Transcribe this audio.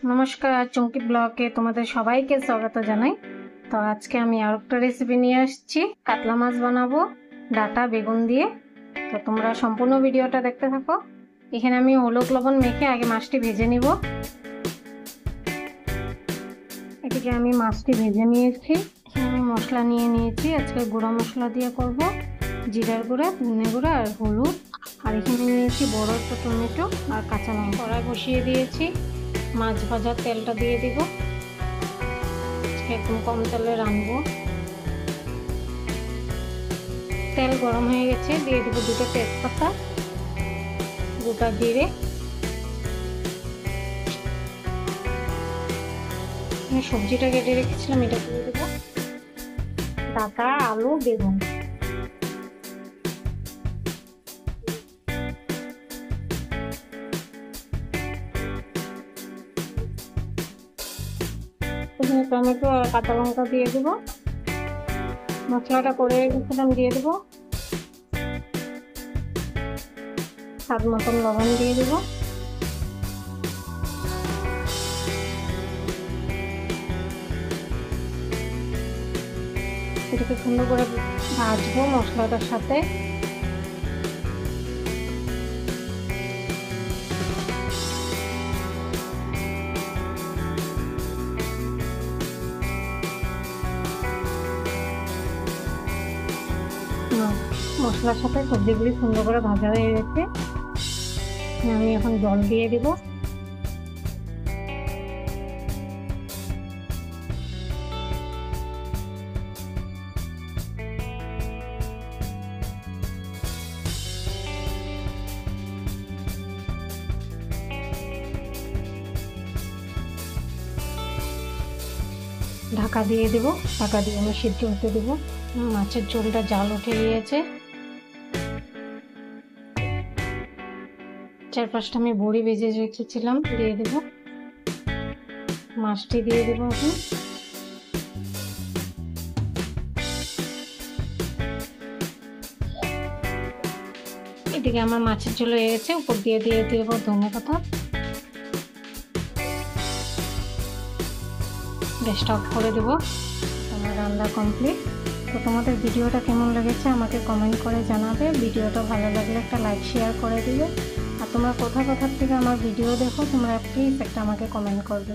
নমস্কার, চুমকি ব্লগে তোমাদের সবাইকে স্বাগত জানাই। তো আজকে আমি আর একটা রেসিপি নিয়ে আসছি। কাতলা মাছ বানাবো ডাঁটা বেগুন দিয়ে। তো তোমরা সম্পূর্ণ ভিডিওটা দেখতে থাকো। এখানে আমি হলুদ লবণ মেখে আগে মাছটি ভেজে নিব। এদিকে আমি মাছটি ভেজে নিয়েছি। এখানে আমি মশলা নিয়ে নিয়েছি। আজকে গুঁড়া মশলা দিয়ে করব, জিরার গুঁড়া, ধনে গুঁড়া আর হলুদ। আর এখানে নিয়েছি বড় একটা টমেটো আর কাঁচা লঙ্কা। কড়াই বসিয়ে দিয়েছি, মাছ ভাজার তেলটা দিয়ে দিব। একদম কম তেলে রানবো। তেল গরম হয়ে গেছে, দিয়ে দিব দুটো তেজপাতা, গোটা জিরে, সবজিটা কেটে রেখেছিলাম এটা দিয়ে দেবো, ডাঁটা, আলু, বেগুন। টমেটো আর কাঁচা লঙ্কা দিয়ে দেবো। মশলাটা করে রেখেছিলাম দিয়ে দেবো। স্বাদ মতন লবণ দিয়ে দেবো। এটাকে সুন্দর করে ভাজবো মশলাটার সাথে। মশলার সাথে সবজিগুলি সুন্দর করে ভাজা হয়ে গেছে। আমি এখন জল দিয়ে দিব। ঢাকা দিয়ে দেব। ঢাকা দিয়ে আমি সিদ্ধ হতে দেবো। মাছের ঝোলটা জাল উঠে গিয়েছে। 4-5টা আমি বড়ি ভেজে রেখেছিলাম দিয়ে দেব। মাছটি দিয়ে দেবো এখন। এদিকে আমার মাছের ঝোল হয়ে গেছে, উপর দিয়ে দেবো ধনেপাতা। গ্যাসটা অফ করে দেবো। আমার রান্না কমপ্লিট। তো তোমাদের ভিডিওটা কেমন লেগেছে আমাকে কমেন্ট করে জানাবে। ভিডিওটা ভালো লাগলে একটা লাইক শেয়ার করে দিবে। আর তোমরা কোথা থেকে আমার ভিডিও দেখো তোমরা প্লিজ একটা আমাকে কমেন্ট করবে।